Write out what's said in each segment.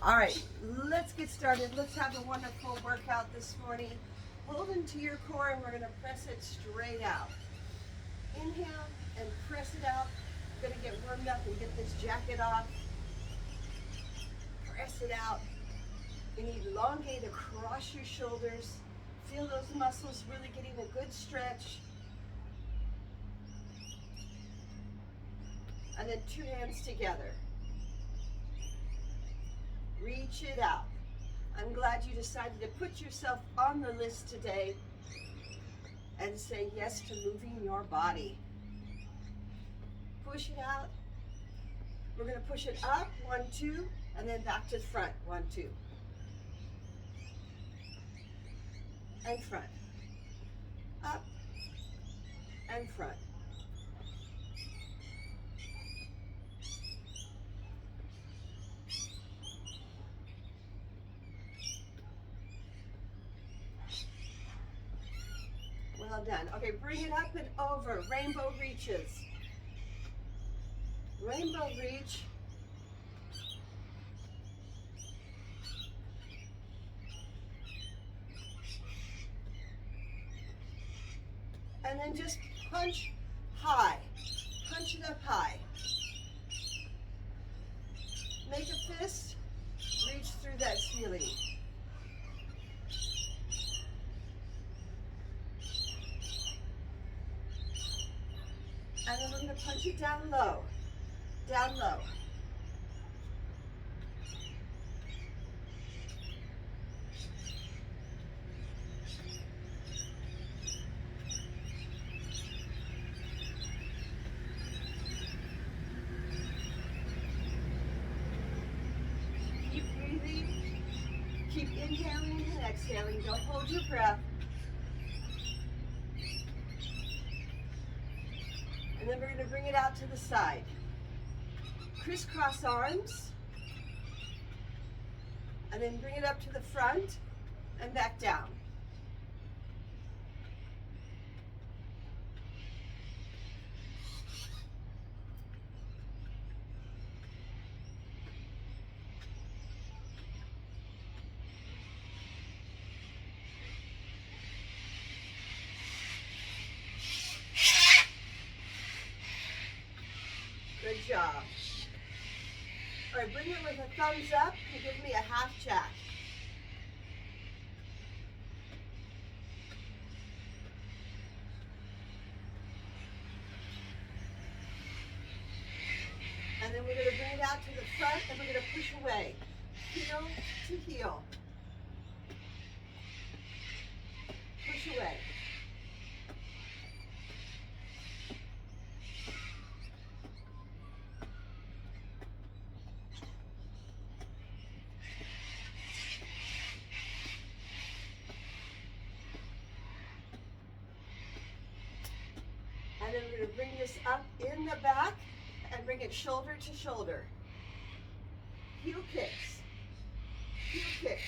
All right, let's get started. Let's have a wonderful workout this morning. Hold into your core and we're going to press it straight out. Inhale and press it out. We're going to get warmed up and get this jacket off. Press it out and elongate across your shoulders. Feel those muscles really getting a good stretch. And then two hands together. Reach it out. I'm glad you decided to put yourself on the list today and say yes to moving your body. Push it out. We're going to push it up, 1, 2, and then back to the front, 1, 2. And front. Up and front. Well done. Okay, bring it up and over. Rainbow reaches. Rainbow reach. And then just punch high. Punch it up high. Make a fist. Reach through that ceiling. And then we're going to punch it down low. Down low. Keep breathing. Keep inhaling and exhaling. Don't hold your breath. And then we're going to bring it out to the side. Crisscross arms. And then bring it up to the front and back down. Good job. All right, bring it with a thumbs up and give me a half jack. And then we're going to bring it out to the front and we're going to push away. Heel to heel. Push away. And then we're going to bring this up in the back and bring it shoulder to shoulder. Heel kicks. Heel kicks.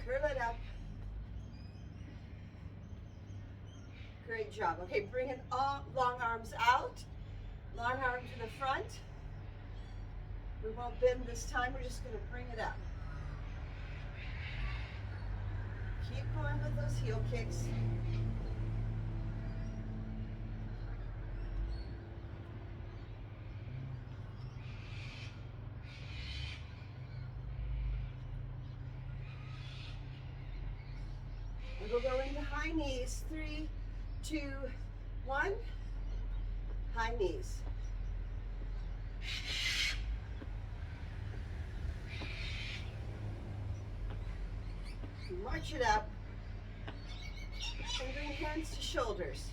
Curl it up. Great job. Okay, bring it all long arms out. Long arm to the front. We won't bend this time, we're just going to bring it up. Keep going with those heel kicks. And we'll go into high knees. 3, 2, 1. High knees. March it up and bring hands to shoulders.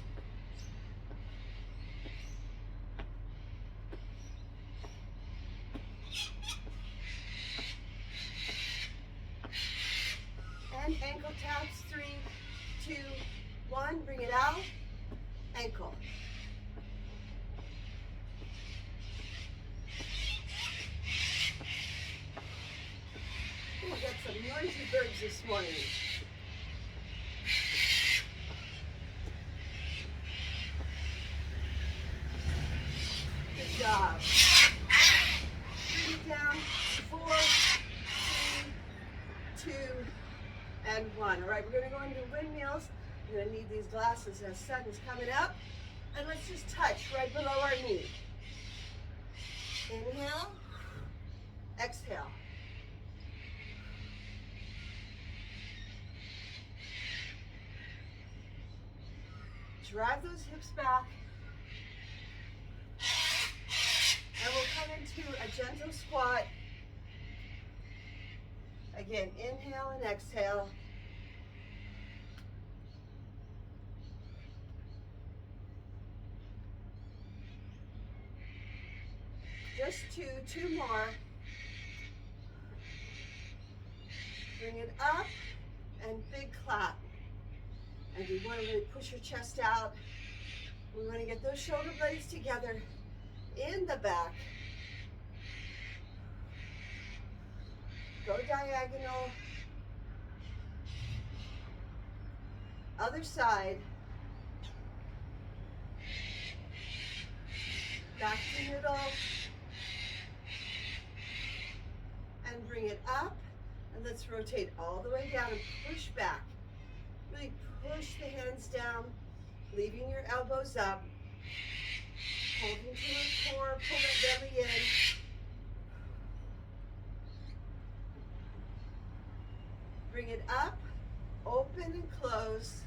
And ankle taps, 3, 2, 1, bring it out, ankle. Ooh, we got some noisy birds this morning. need these glasses as sun is coming up. And let's just touch right below our knee. Inhale, exhale. Drive those hips back. And we'll come into a gentle squat. Again, inhale and exhale. Just two more. Bring it up and big clap. And you want to really push your chest out. We want to get those shoulder blades together in the back. Go diagonal. Other side. Back to middle. And bring it up. And let's rotate all the way down and push back. Really push the hands down, leaving your elbows up. Holding to the core, pull that belly in. Bring it up, open and close.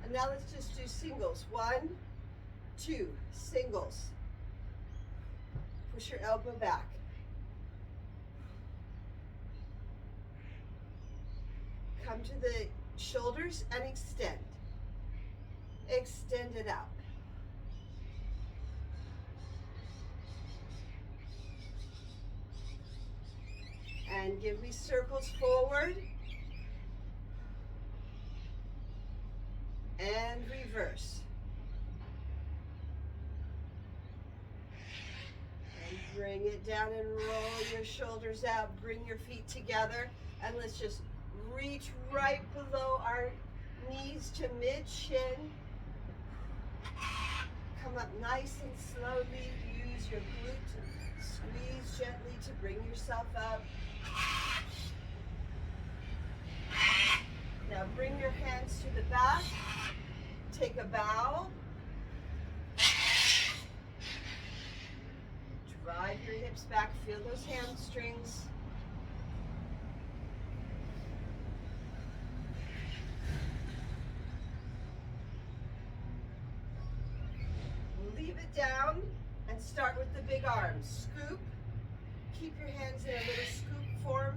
And now let's just do singles. 1, 2, singles. Push your elbow back. Come to the shoulders and extend. Extend it out. And give me circles forward. And reverse. And bring it down and roll your shoulders out. Bring your feet together. And let's just reach right below our knees to mid-shin. Come up nice and slowly. Use your glute to squeeze gently to bring yourself up. Now bring your hands to the back. Take a bow. Drive your hips back. Feel those hamstrings. Leave it down and start with the big arms. Scoop. Keep your hands in a little scoop form.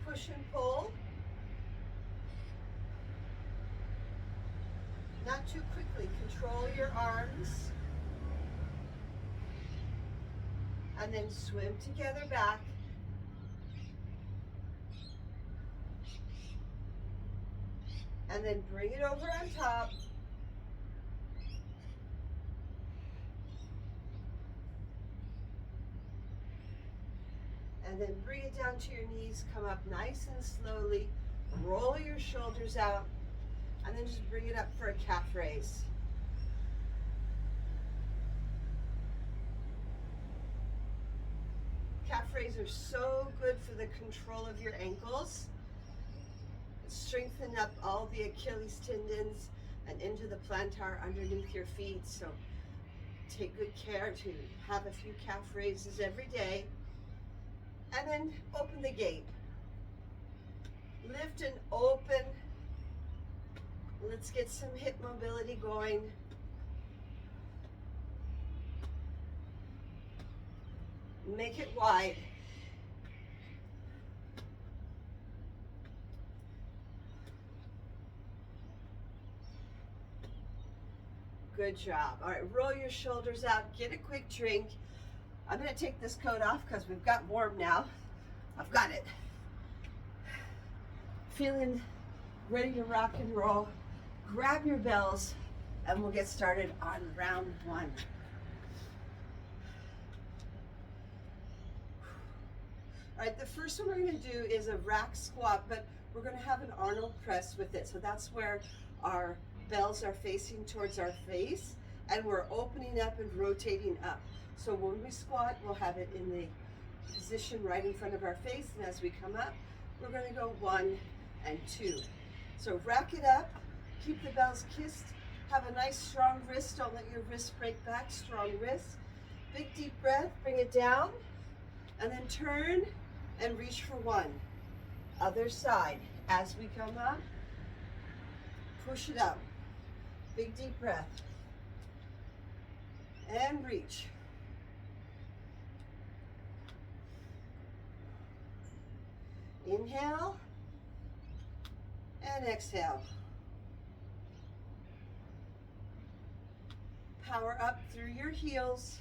Push and pull. Not too quickly. Control your arms. And then swim together back. And then bring it over on top. And then bring it down to your knees, come up nice and slowly, roll your shoulders out, and then just bring it up for a calf raise. Calf raise are so good for the control of your ankles. Strengthen up all the Achilles tendons and into the plantar underneath your feet. So take good care to have a few calf raises every day. And then open the gate. Lift and open. Let's get some hip mobility going. Make it wide. Good job. All right, roll your shoulders out. Get a quick drink. I'm going to take this coat off because we've got warm now. I've got it. Feeling ready to rock and roll. Grab your bells and we'll get started on round 1. All right, the first one we're going to do is a rack squat, but we're going to have an Arnold press with it. So that's where our bells are facing towards our face and we're opening up and rotating up. So when we squat, we'll have it in the position right in front of our face, and as we come up, we're going to go 1, and 2. So rack it up, keep the bells kissed, have a nice strong wrist, don't let your wrist break back, strong wrist. Big deep breath, bring it down, and then turn and reach for 1. Other side. As we come up, push it up. Big deep breath. And reach. Inhale and exhale. Power up through your heels.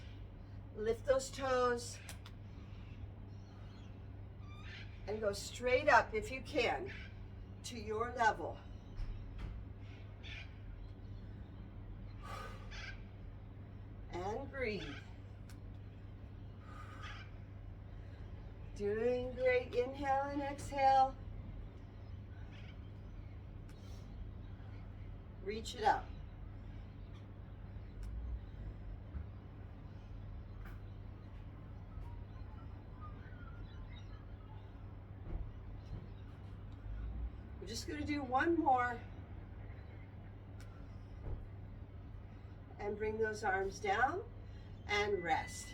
Lift those toes. And go straight up if you can to your level. And breathe. Doing great. Inhale and exhale. Reach it up. We're just going to do one more. And bring those arms down and rest.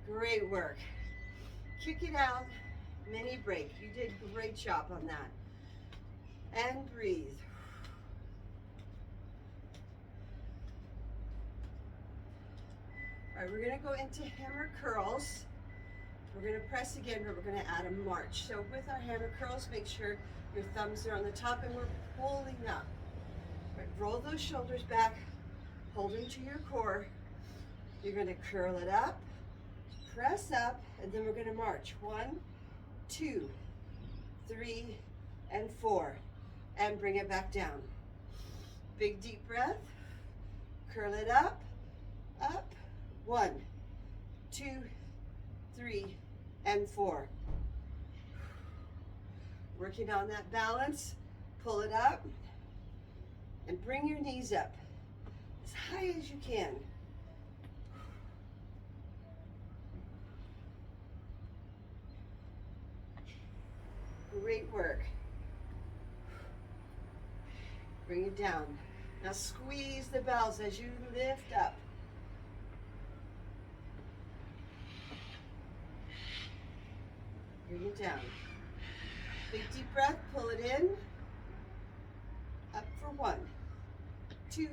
Great work. Kick it out, mini break. You did a great job on that. And breathe. All right, we're gonna go into hammer curls. We're gonna press again, but we're gonna add a march. So with our hammer curls, make sure your thumbs are on the top and we're pulling up. All right, roll those shoulders back, hold into your core. You're gonna curl it up, press up, and then we're gonna march. 1, 2, 3, and 4. And bring it back down. Big deep breath. Curl it up, up. 1, 2, 3, and 4. Working on that balance. Pull it up and bring your knees up as high as you can. Great work. Bring it down. Now squeeze the bells as you lift up. Bring it down. Big deep breath, pull it in. Up for 1, 2,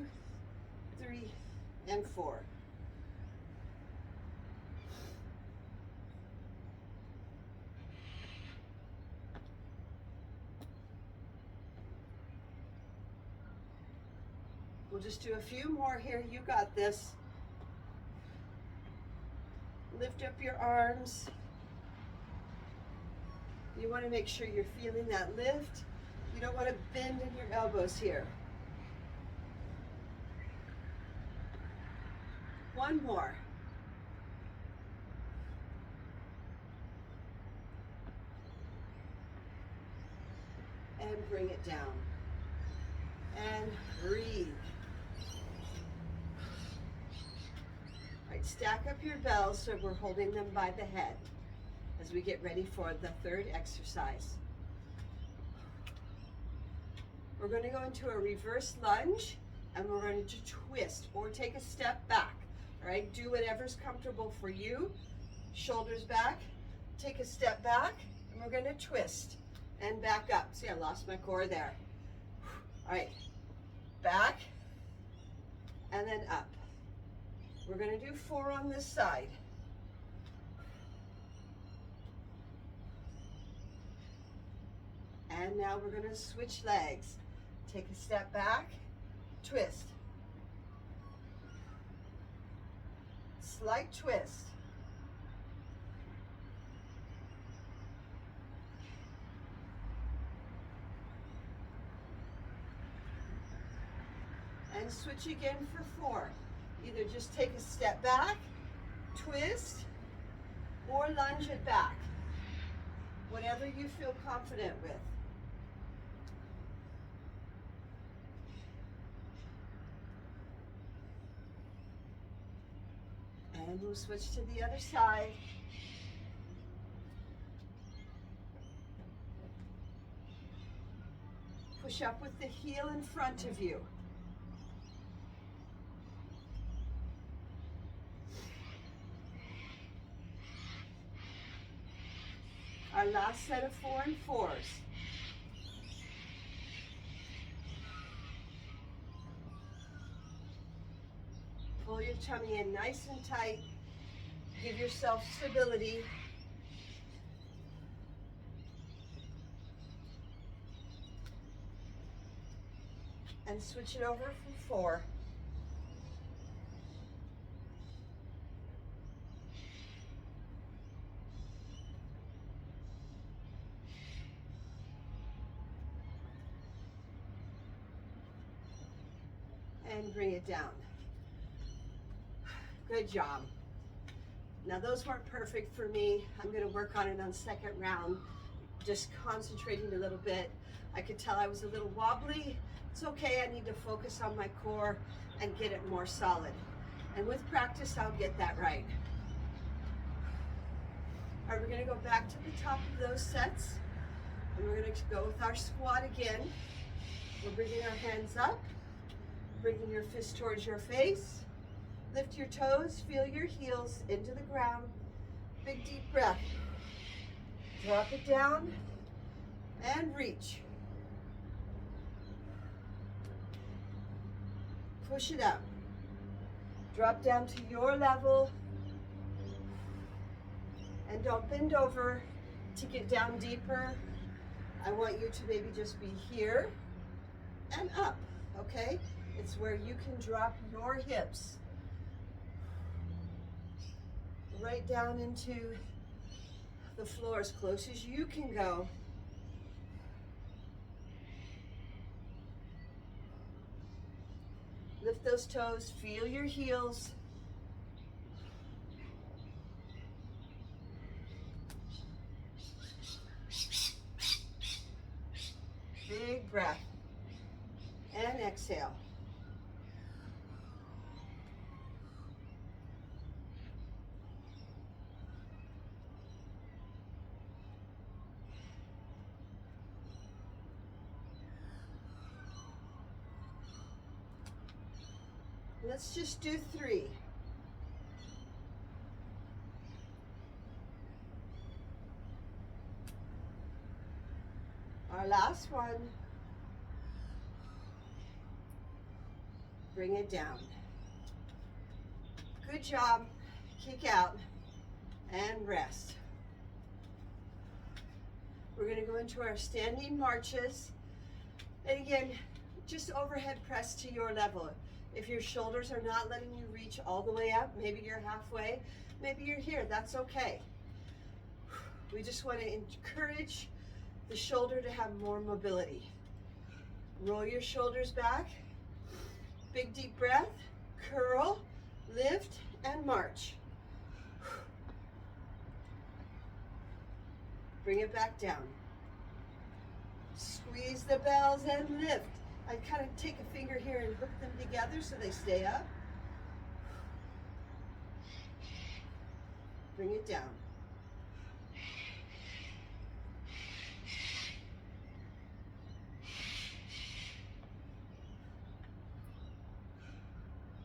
3, and 4. We'll just do a few more here. You got this. Lift up your arms. You want to make sure you're feeling that lift. You don't want to bend in your elbows here. One more. And bring it down. And breathe. All right, stack up your bells so we're holding them by the head as we get ready for the third exercise. We're going to go into a reverse lunge and we're going to twist or take a step back. All right, do whatever's comfortable for you. Shoulders back, take a step back, and we're going to twist and back up. See, I lost my core there. All right, back and then up. We're going to do 4 on this side. And now we're going to switch legs. Take a step back, twist. Slight twist. And switch again for 4. Either just take a step back, twist, or lunge it back. Whatever you feel confident with. And we'll switch to the other side. Push up with the heel in front of you. Our last set of 4 and 4s. Pull your tummy in nice and tight. Give yourself stability. And switch it over from 4. And bring it down. Good job. Now those weren't perfect for me. I'm going to work on it on second round. Just concentrating a little bit. I could tell I was a little wobbly. It's okay, I need to focus on my core and get it more solid. And with practice, I'll get that right. All right, we're going to go back to the top of those sets. And we're going to go with our squat again. We're bringing our hands up, bringing your fist towards your face. Lift your toes, feel your heels into the ground. Big deep breath. Drop it down and reach. Push it up. Drop down to your level. And don't bend over to get down deeper. I want you to maybe just be here and up, okay? It's where you can drop your hips right down into the floor as close as you can go. Lift those toes, feel your heels. Big breath. And exhale. Let's just do 3. Our last one. Bring it down. Good job. Kick out and rest. We're going to go into our standing marches. And again, just overhead press to your level. If your shoulders are not letting you reach all the way up, maybe you're halfway, maybe you're here, that's okay. We just want to encourage the shoulder to have more mobility. Roll your shoulders back. Big deep breath, curl, lift, and march. Bring it back down. Squeeze the bells and lift. I kind of take a finger here and hook them together so they stay up. Bring it down.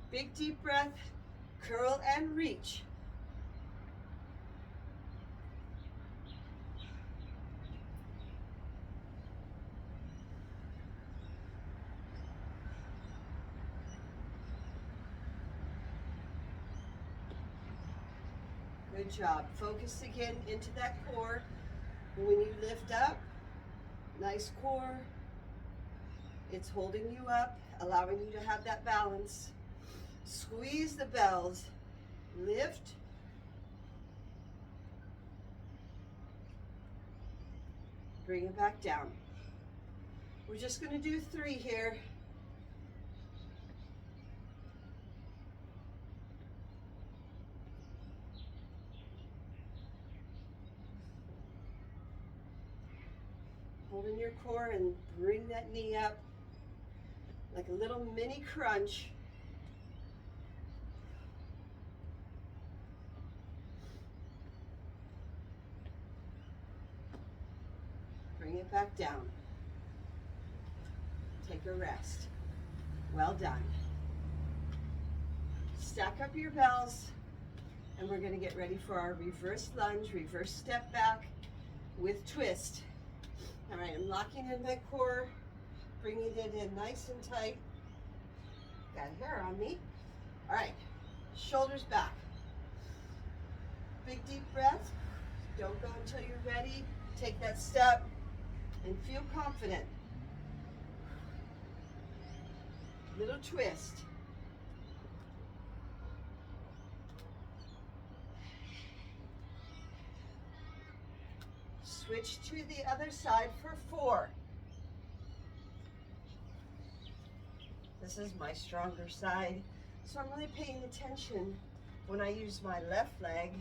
Big deep breath, curl and reach. Good job. Focus again into that core. When you lift up, nice core. It's holding you up, allowing you to have that balance. Squeeze the bells, lift, bring it back down. We're just going to do 3 here. Hold in your core and bring that knee up like a little mini crunch. Bring it back down. take a rest. Well done. Stack up your bells, and we're going to get ready for our reverse lunge, reverse step back with twist. All right, I'm locking in my core, bringing it in nice and tight. Got hair on me. All right, shoulders back. Big deep breath. Don't go until you're ready. Take that step and feel confident. Little twist. Switch to the other side for 4. This is my stronger side, so I'm really paying attention when I use my left leg,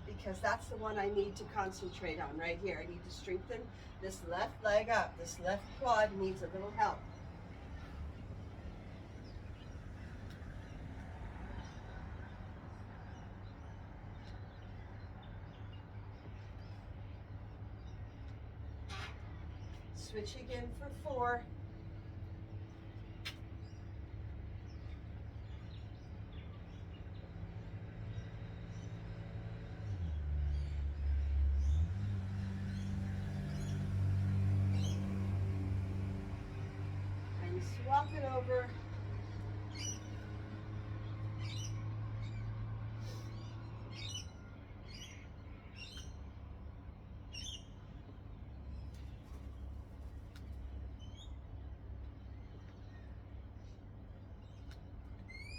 because that's the one I need to concentrate on right here. I need to strengthen this left leg up. This left quad needs a little help. Switch again for 4. And swap it over.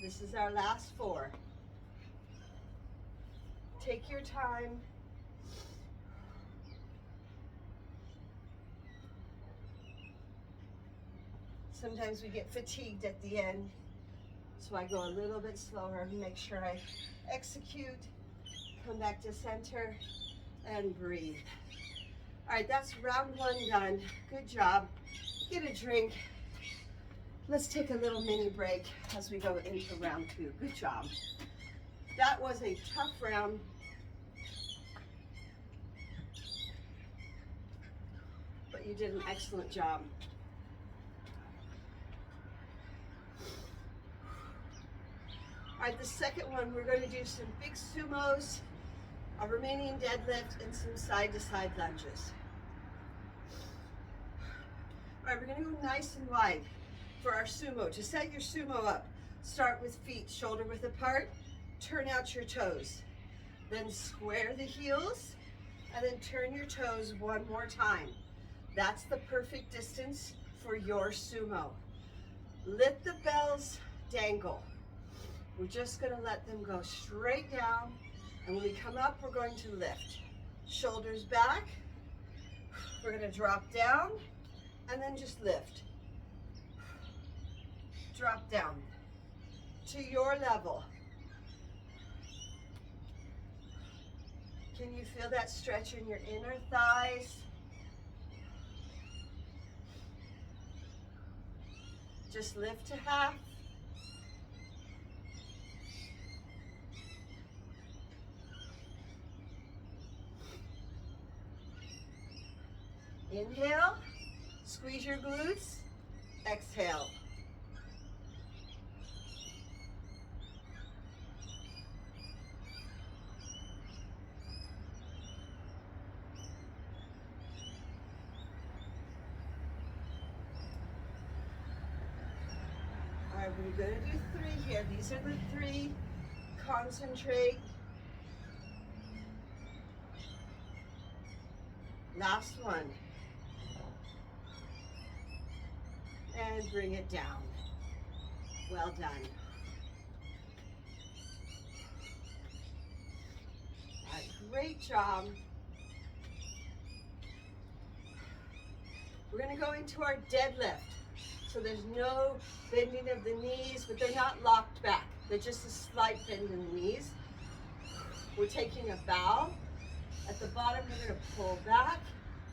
This is our last 4. Take your time. Sometimes we get fatigued at the end, so I go a little bit slower and make sure I execute, come back to center, and breathe. All right, that's round 1 done. Good job. Get a drink. Let's take a little mini break as we go into round 2. Good job. That was a tough round. But you did an excellent job. All right, the second one, we're going to do some big sumos, a Romanian deadlift, and some side-to-side lunges. All right, we're going to go nice and wide for our sumo. To set your sumo up, start with feet shoulder width apart, turn out your toes. Then square the heels, and then turn your toes one more time. That's the perfect distance for your sumo. Let the bells dangle. We're just gonna let them go straight down, and when we come up, we're going to lift. Shoulders back, we're gonna drop down, and then just lift. Drop down to your level. Can you feel that stretch in your inner thighs? Just lift to half. Inhale, squeeze your glutes, exhale. All right, we're going to do 3 here. These are the 3. Concentrate. Last one. And bring it down. Well done. All right, great job. We're going to go into our deadlift. So there's no bending of the knees, but they're not locked back. They're just a slight bend in the knees. We're taking a bow. At the bottom, we're going to pull back.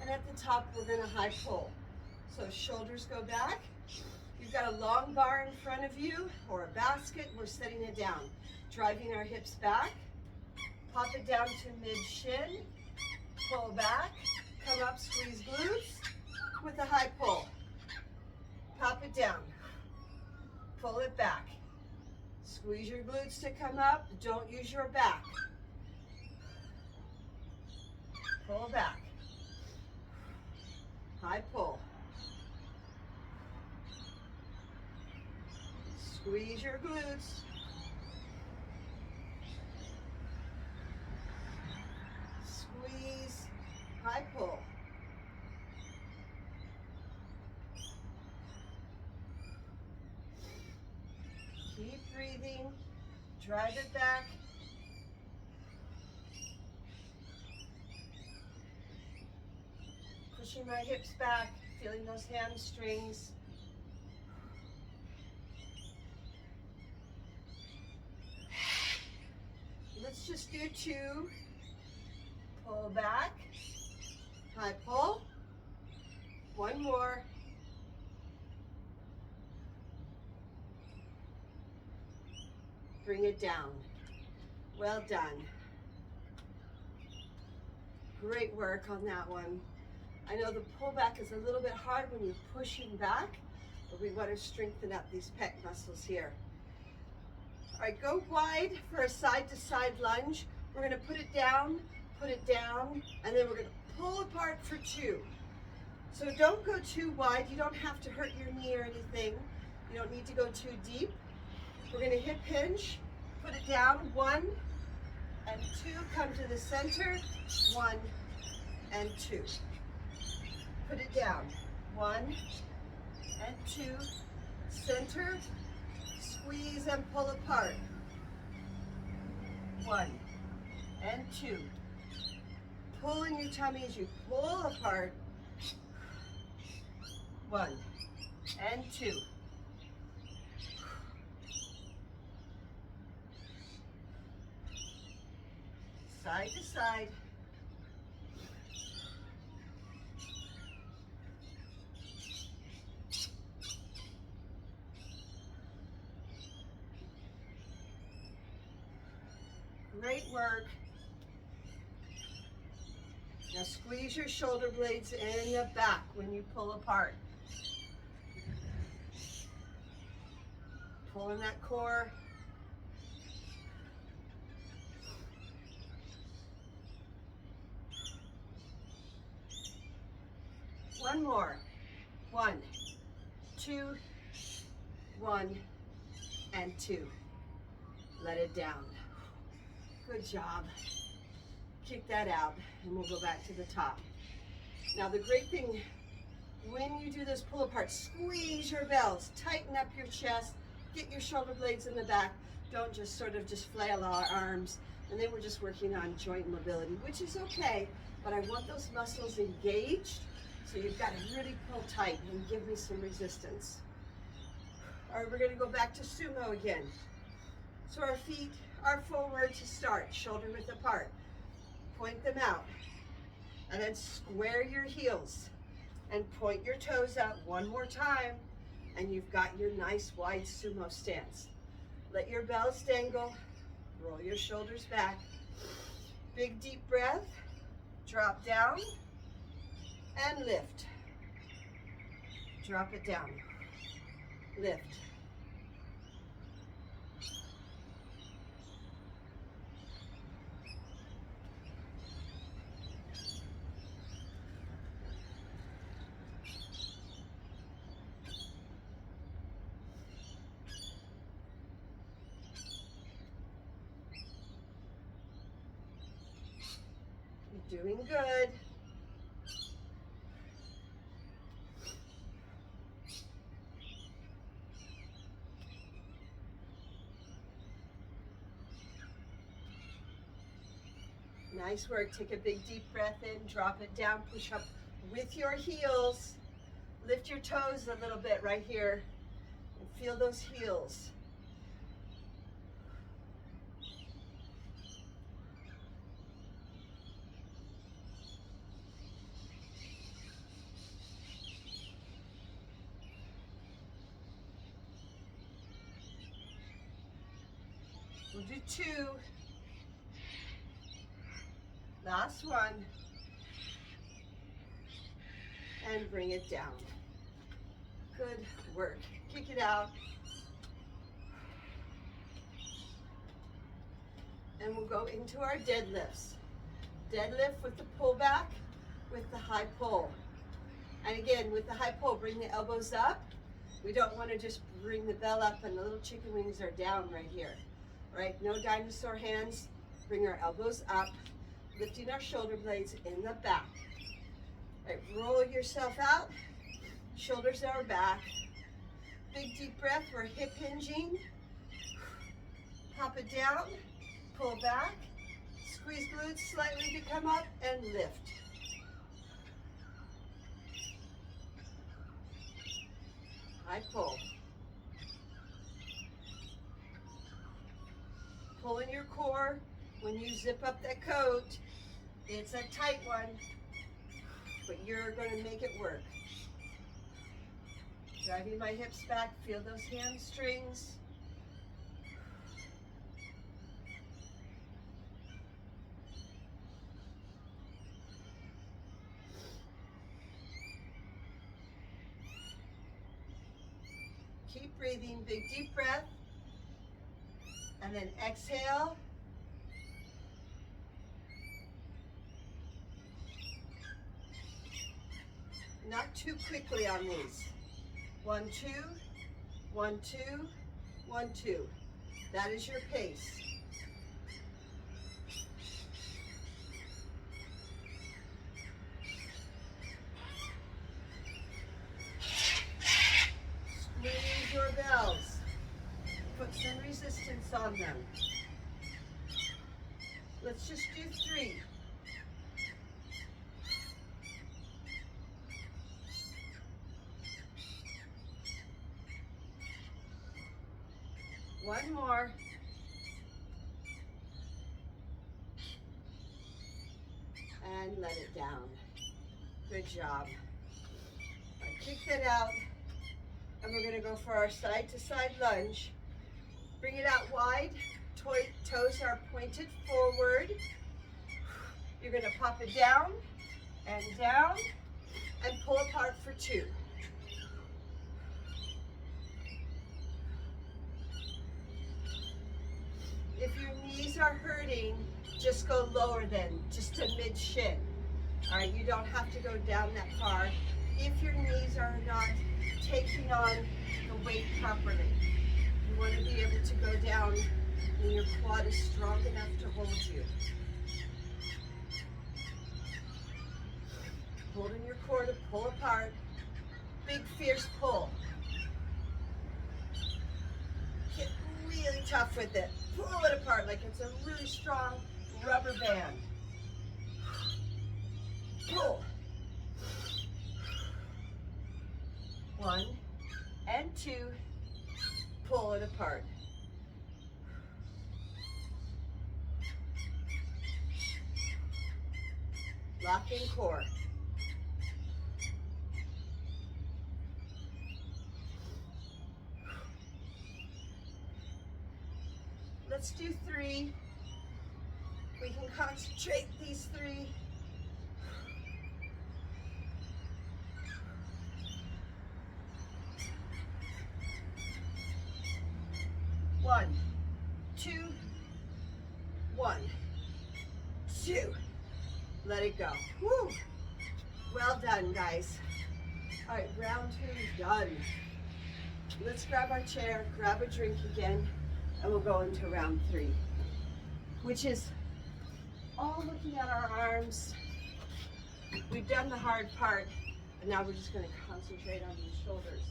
And at the top, we're going to high pull. So shoulders go back. You've got a long bar in front of you or a basket. We're setting it down. Driving our hips back. Pop it down to mid-shin. Pull back. Come up, squeeze glutes. Squeeze your glutes to come up. Don't use your back. Pull back. High pull. Squeeze your glutes. Squeeze. High pull. Keep breathing. Drive it back. Pushing my hips back, feeling those hamstrings. Let's just do 2. Pull back. High pull. 1 more. Bring it down. Well done. Great work on that one. I know the pullback is a little bit hard when you're pushing back, but we want to strengthen up these pec muscles here. All right, go wide for a side-to-side lunge. We're going to put it down, and then we're going to pull apart for 2. So don't go too wide. You don't have to hurt your knee or anything. You don't need to go too deep. We're going to hip hinge, put it down, 1 and 2, come to the center, 1 and 2. Put it down, 1 and 2, center, squeeze and pull apart, 1 and 2. Pull in your tummy as you pull apart, 1 and 2. Side to side. Great work. Now squeeze your shoulder blades in the back when you pull apart. Pull in that core. One more. 1, 2, 1 and 2. Let it down. Good job. Kick that out and we'll go back to the top. Now the great thing, when you do this pull apart, squeeze your bells, tighten up your chest, get your shoulder blades in the back. Don't just sort of just flail our arms. And then we're just working on joint mobility, which is okay, but I want those muscles engaged. So you've got to really pull tight and give me some resistance. All right, we're going to go back to sumo again. So our feet are forward to start, shoulder width apart. Point them out. And then square your heels and point your toes out one more time. And you've got your nice wide sumo stance. Let your bells dangle. Roll your shoulders back. Big deep breath. Drop down. And lift. Drop it down. Lift. You're doing good. Nice work. Take a big deep breath in, drop it down, push up with your heels. Lift your toes a little bit right here and feel those heels. We'll do 2. Last one. And bring it down. Good work. Kick it out. And we'll go into our deadlifts. Deadlift with the pull back, with the high pull. And again, with the high pull, bring the elbows up. We don't want to just bring the bell up and the little chicken wings are down right here. Right? No dinosaur hands. Bring our elbows up, lifting our shoulder blades in the back. Right, roll yourself out. Shoulders are back. Big deep breath. We're hip hinging. Pop it down. Pull back. Squeeze glutes slightly to come up and lift. High pull. Pull in your core. When you zip up that coat, it's a tight one, but you're going to make it work. Driving my hips back, feel those hamstrings. Keep breathing, big deep breath, and then exhale. Not too quickly on these. 1, 2, 1, 2, 1, 2. That is your pace. Squeeze your bells. Put some resistance on them. Let's just do 3. One more. And let it down. Good job. Right, kick that out. And we're going to go for our side to side lunge. Bring it out wide. Toes are pointed forward. You're going to pop it down and pull apart for 2. If your knees are hurting, just go lower then, just to mid-shin. All right, you don't have to go down that far if your knees are not taking on the weight properly. You want to be able to go down when your quad is strong enough to hold you. Holding your core to pull apart. Big fierce pull. Get really tough with it. Pull it apart like it's a really strong rubber band. Pull. 1 and 2. Pull it apart. Lock in core. Let's do 3. We can concentrate these 3. One, 2, 1, 2. Let it go. Woo! Well done, guys. All right, round 2 is done. Let's grab our chair, grab a drink again, and we'll go into round 3, which is all looking at our arms. We've done the hard part, and now we're just going to concentrate on these shoulders.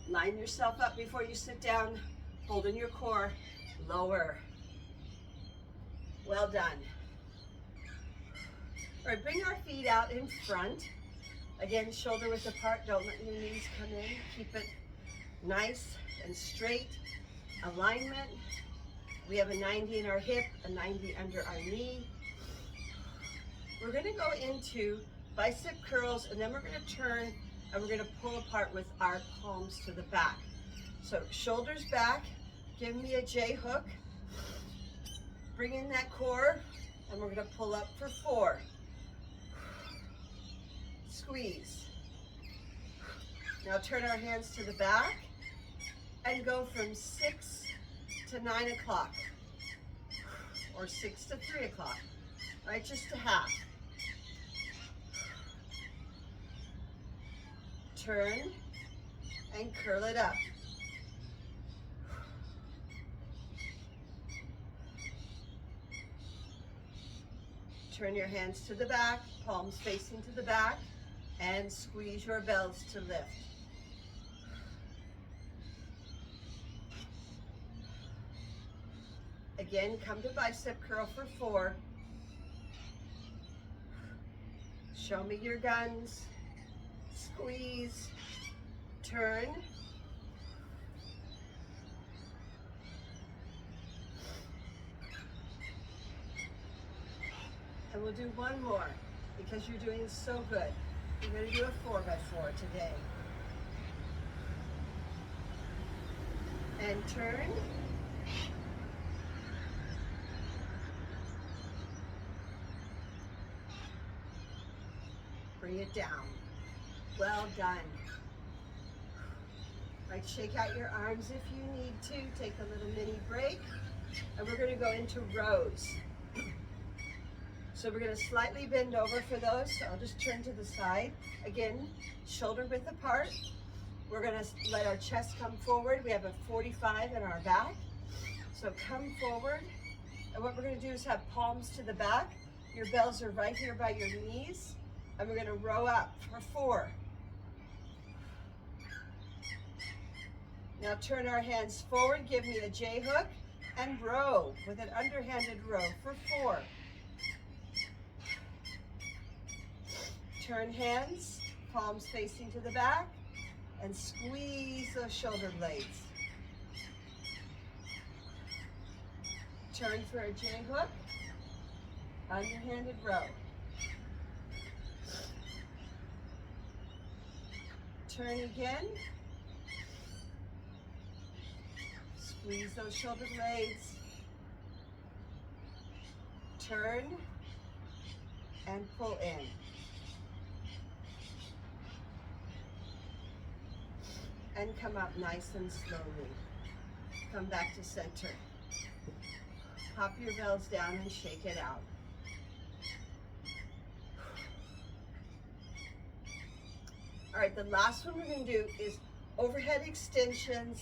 Line yourself up before you sit down, holding your core, lower. Well done. All right, bring our feet out in front. Again, shoulder width apart, don't let your knees come in. Keep it nice and straight. Alignment. We have a 90 in our hip, a 90 under our knee. We're gonna go into bicep curls, and then we're gonna turn and we're gonna pull apart with our palms to the back. So shoulders back, give me a J hook. Bring in that core, and we're gonna pull up for 4. Squeeze. Now turn our hands to the back and go from 6 to 9 o'clock, or 6 to 3 o'clock, right? Just a half. Turn and curl it up. Turn your hands to the back, palms facing to the back, and squeeze your bells to lift. Again, come to bicep curl for 4. Show me your guns. Squeeze, turn, and we'll do one more because you're doing so good. We're going to do a 4x4 today. And turn. Bring it down. Well done. Right, shake out your arms if you need to. Take a little mini break. And we're going to go into rows. So we're going to slightly bend over for those. So I'll just turn to the side. Again, shoulder width apart. We're going to let our chest come forward. We have a 45 in our back. So come forward. And what we're going to do is have palms to the back. Your bells are right here by your knees. And we're going to row up for 4. Now turn our hands forward, give me a J hook, and row with an underhanded row for 4. Turn hands, palms facing to the back, and squeeze those shoulder blades. Turn for a J hook, underhanded row. Turn again. Squeeze those shoulder blades. Turn and pull in. And come up nice and slowly. Come back to center. Pop your bells down and shake it out. All right, the last one we're going to do is overhead extensions,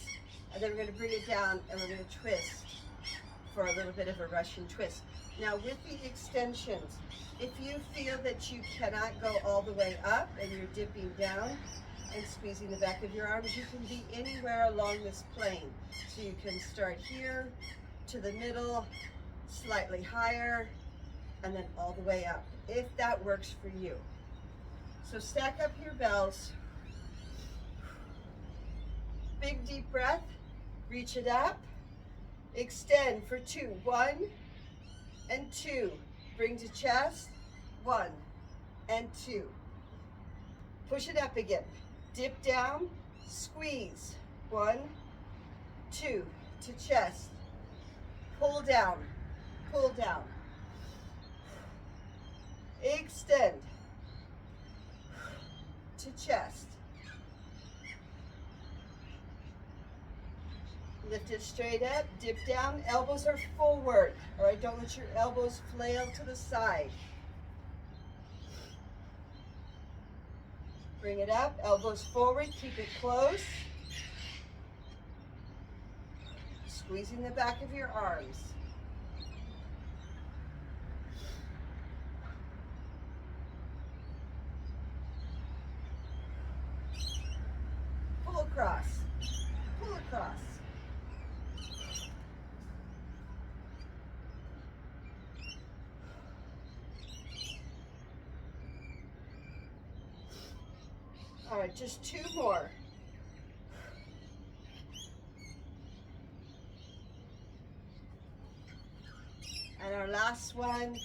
and then we're going to bring it down and we're going to twist for a little bit of a Russian twist. Now with the extensions, if you feel that you cannot go all the way up and you're dipping down and squeezing the back of your arms, you can be anywhere along this plane. So you can start here to the middle, slightly higher, and then all the way up, if that works for you. So stack up your bells. Big deep breath. Reach it up. Extend for 2. 1 and 2. Bring to chest. 1 and 2. Push it up again. Dip down. Squeeze. 1, 2. To chest. Pull down. Pull down. Extend. To chest. Lift it straight up, dip down, elbows are forward. All right, don't let your elbows flail to the side. Bring it up, elbows forward, keep it close. Squeezing the back of your arms. Pull across, pull across. All right, just 2 more. And our last one,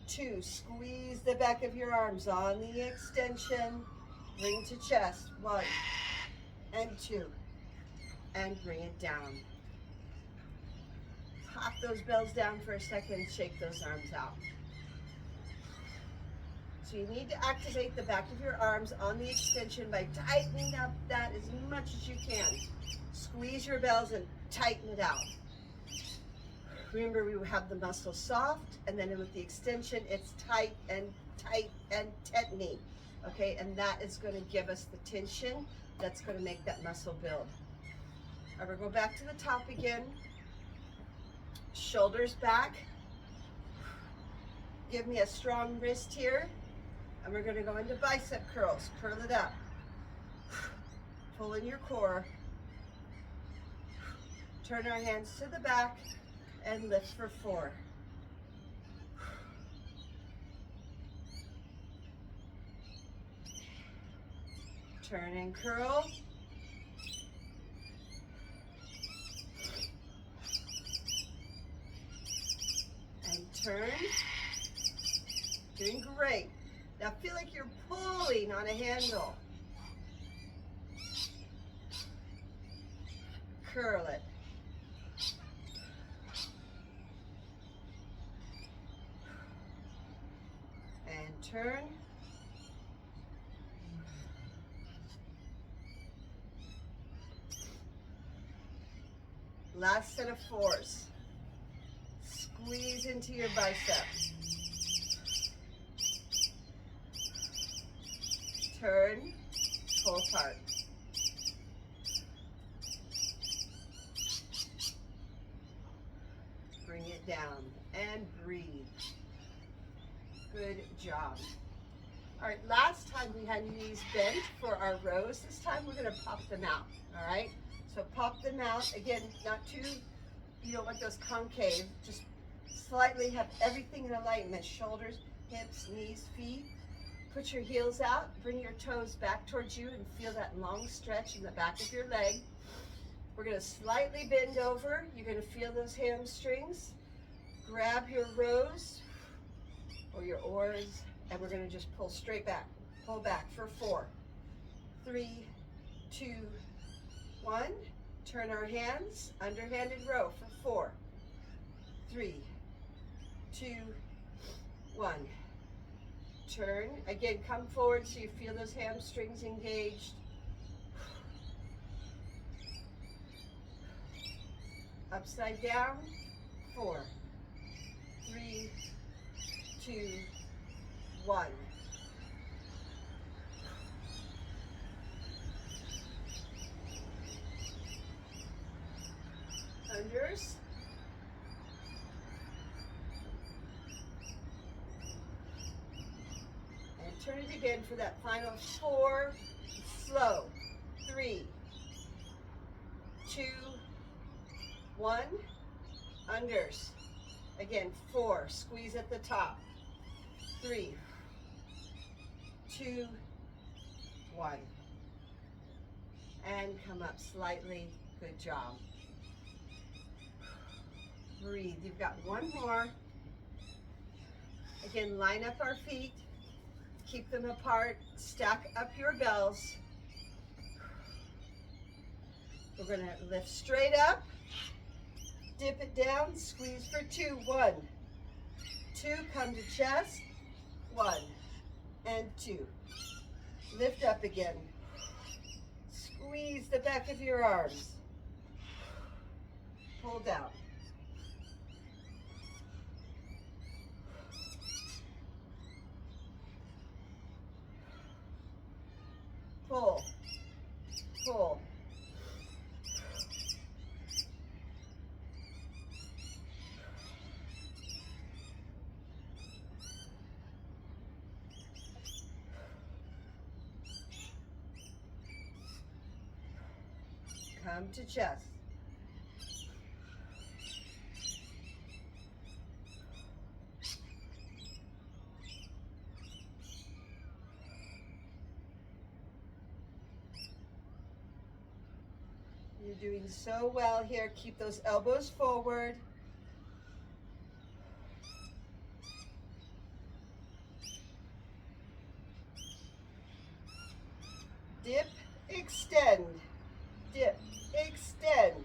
2. Squeeze the back of your arms on the extension. Bring to chest. 1 and 2. And bring it down. Pop those bells down for a second. Shake those arms out. So you need to activate the back of your arms on the extension by tightening up that as much as you can. Squeeze your bells and tighten it out. Remember, we have the muscle soft, and then with the extension, it's tight and tightening. Okay, and that is going to give us the tension that's going to make that muscle build. All right, we'll go back to the top again. Shoulders back. Give me a strong wrist here. And we're going to go into bicep curls. Curl it up. Pull in your core. Turn our hands to the back and lift for 4. Turn and curl. And turn. Doing great. Now feel like you're pulling on a handle. Curl it. And turn. Last set of 4s. Squeeze into your bicep. Turn, pull apart. Bring it down and breathe. Good job. All right, last time we had knees bent for our rows. This time we're gonna pop them out, all right? So pop them out. Again, not too, you don't want those concave. Just slightly have everything in alignment. Shoulders, hips, knees, feet. Put your heels out. Bring your toes back towards you and feel that long stretch in the back of your leg. We're gonna slightly bend over. You're gonna feel those hamstrings. Grab your rows or your oars, and we're gonna just pull straight back. Pull back for 4, 3, 2, 1. Turn our hands, underhanded row for 4, 3, 2, 1. Turn. Again, come forward so you feel those hamstrings engaged. Upside down. 4, 3, 2, 1. Unders. And turn it again for that final 4. Slow. 3, 2, 1. Unders. Again, 4. Squeeze at the top. 3, 2, 1. And come up slightly. Good job. Breathe. You've got one more. Again, line up our feet. Keep them apart. Stack up your bells. We're going to lift straight up. Dip it down. Squeeze for 2. 1, 2. Come to chest. 1 and 2. Lift up again. Squeeze the back of your arms. Pull down. Pull. Pull. Come to chest. You're doing so well here. Keep those elbows forward. Dip, extend. Dip, extend.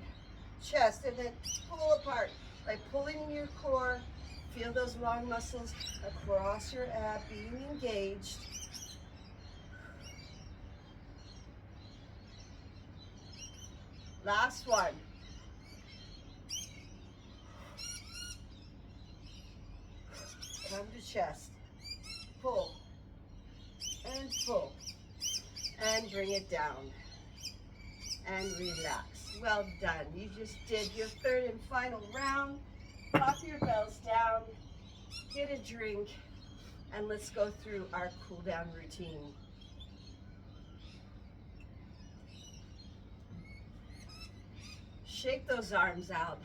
Chest, and then pull apart by pulling in your core. Feel those long muscles across your ab being engaged. Last one. Come to chest. Pull. And pull. And bring it down. And relax. Well done. You just did your third and final round. Pop your bells down. Get a drink. And let's go through our cool down routine. Shake those arms out.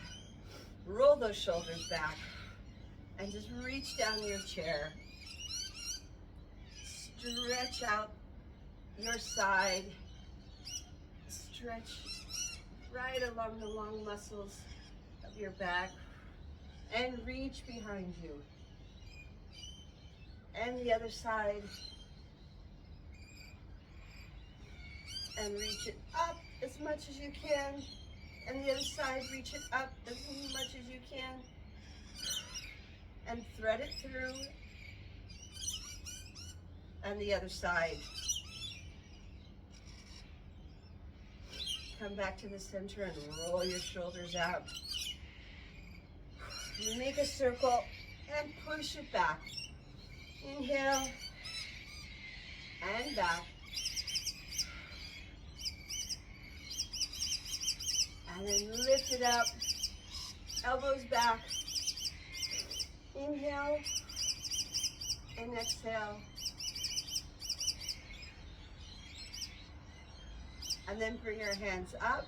Roll those shoulders back. And just reach down your chair. Stretch out your side. Stretch right along the long muscles of your back. And reach behind you. And the other side. And reach it up as much as you can. And the other side, reach it up as much as you can. And thread it through. And the other side. Come back to the center and roll your shoulders out. Make a circle and push it back. Inhale and back. And then lift it up. Elbows back. Inhale and exhale. And then bring your hands up,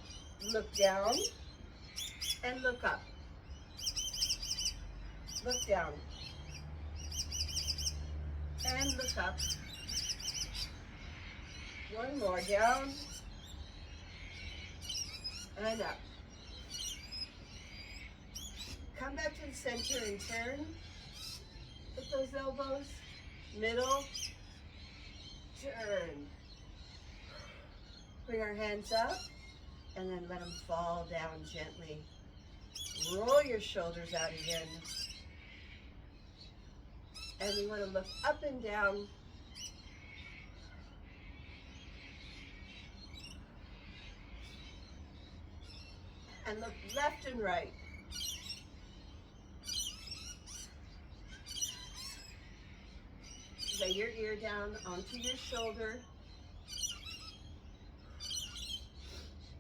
look down, and look up. Look down. And look up. One more, down. And up. Come back to the center and turn. With those elbows. Middle. Turn. Bring our hands up. And then let them fall down gently. Roll your shoulders out again. And we want to look up and down. And look left and right. Lay your ear down onto your shoulder.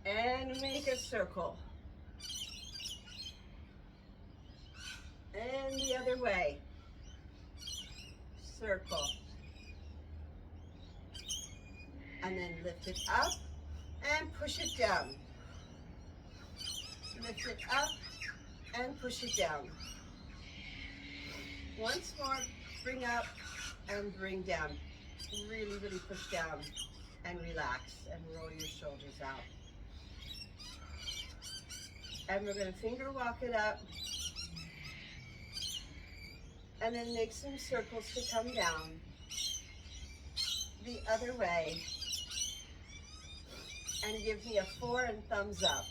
And make a circle. And the other way. Circle. And then lift it up and push it down. Lift it up and push it down. Once more, bring up and bring down. Really, really push down and relax and roll your shoulders out. And we're going to finger walk it up. And then make some circles to come down. The other way. And give me a 4 and thumbs up.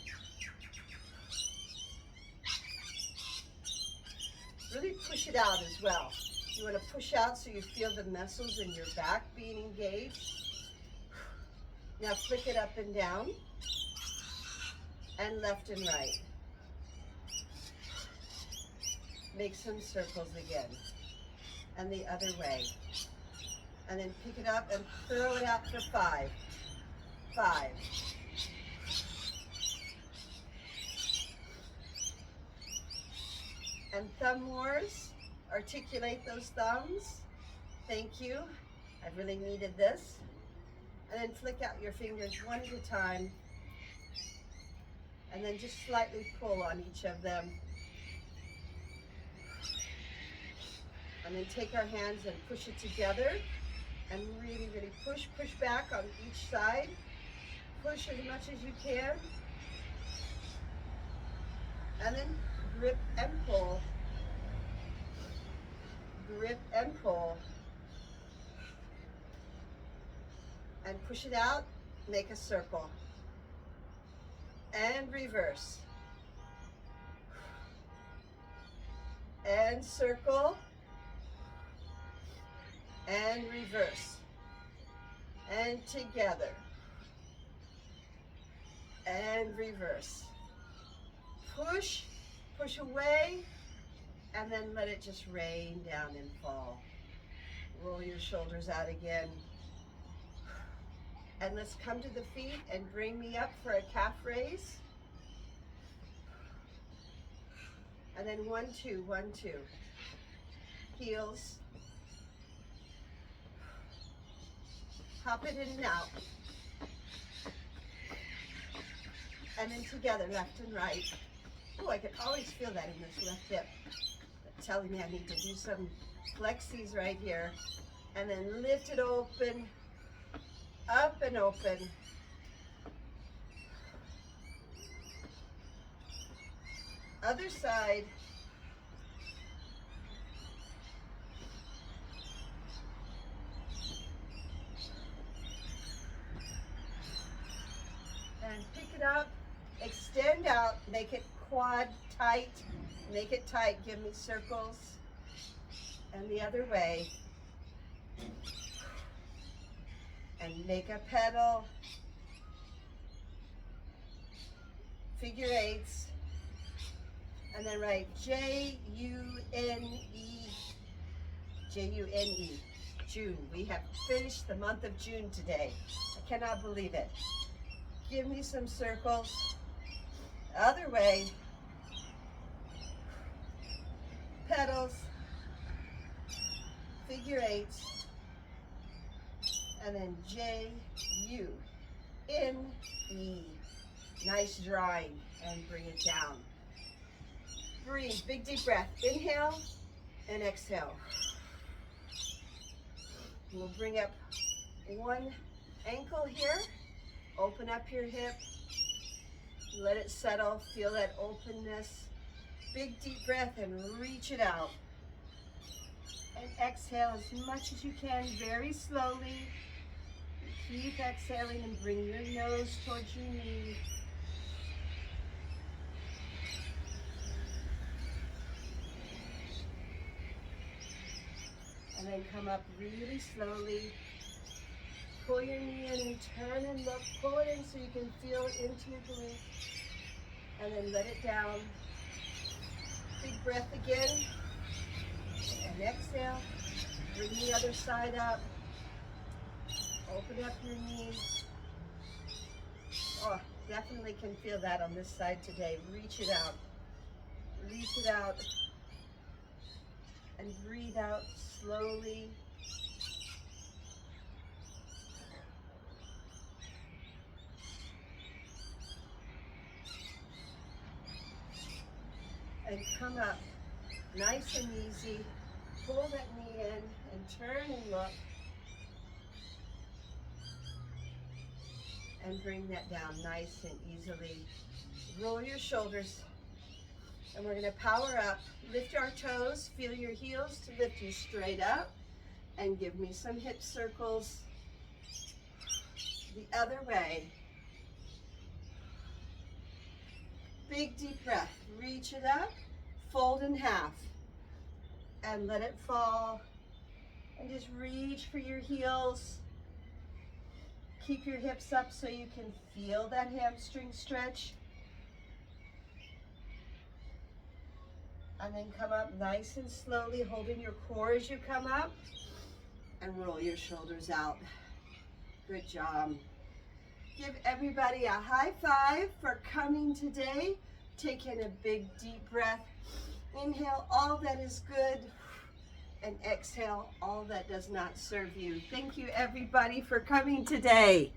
Really push it out as well. You want to push out so you feel the muscles in your back being engaged. Now flick it up and down. And left and right. Make some circles again. And the other way. And then pick it up and throw it out for 5. 5. And thumb wars. Articulate those thumbs. Thank you. I really needed this. And then flick out your fingers one at a time. And then just slightly pull on each of them. And then take our hands and push it together. And really, really push back on each side. Push as much as you can. And then grip and pull. Grip and pull. And push it out, make a circle. And reverse. and circle, and reverse, and together, and reverse. Push, push away, and then let it just rain down and fall. Roll your shoulders out again. And let's come to the feet and bring me up for a calf raise. And then 1, 2, 1, 2. Heels. Hop it in and out. And then together, left and right. Oh, I can always feel that in this left hip. That's telling me I need to do some flexies right here. And then lift it open, up and open. Other side. And pick it up, extend out, make it quad tight, make it tight, give me circles. And the other way. And make a pedal. Figure eights. And then write J-U-N-E. J-U-N-E. June. We have finished the month of June today. I cannot believe it. Give me some circles. Other way. Pedals. Figure eights. And then J-U-N-E. Nice drawing. And bring it down. Breathe. Big deep breath. Inhale and exhale. We'll bring up one ankle here. Open up your hip. Let it settle. Feel that openness. Big deep breath and reach it out. And exhale as much as you can, very slowly. Keep exhaling and bring your nose towards your knee. And then come up really slowly. Pull your knee in and turn and look. Pull it in so you can feel it into your glute. And then let it down. Big breath again. And exhale. Bring the other side up. Open up your knees. Oh, definitely can feel that on this side today. Reach it out. Reach it out. And breathe out slowly. And come up nice and easy. Pull that knee in and turn and look. And bring that down nice and easily. Roll your shoulders. And we're going to power up. Lift our toes. Feel your heels to lift you straight up. And give me some hip circles. The other way. Big deep breath. Reach it up. Fold in half. And let it fall. And just reach for your heels. Keep your hips up so you can feel that hamstring stretch. And then come up nice and slowly, holding your core as you come up. And roll your shoulders out. Good job. Give everybody a high five for coming today. Take in a big deep breath. Inhale all that is good. And exhale all that does not serve you. Thank you everybody for coming today.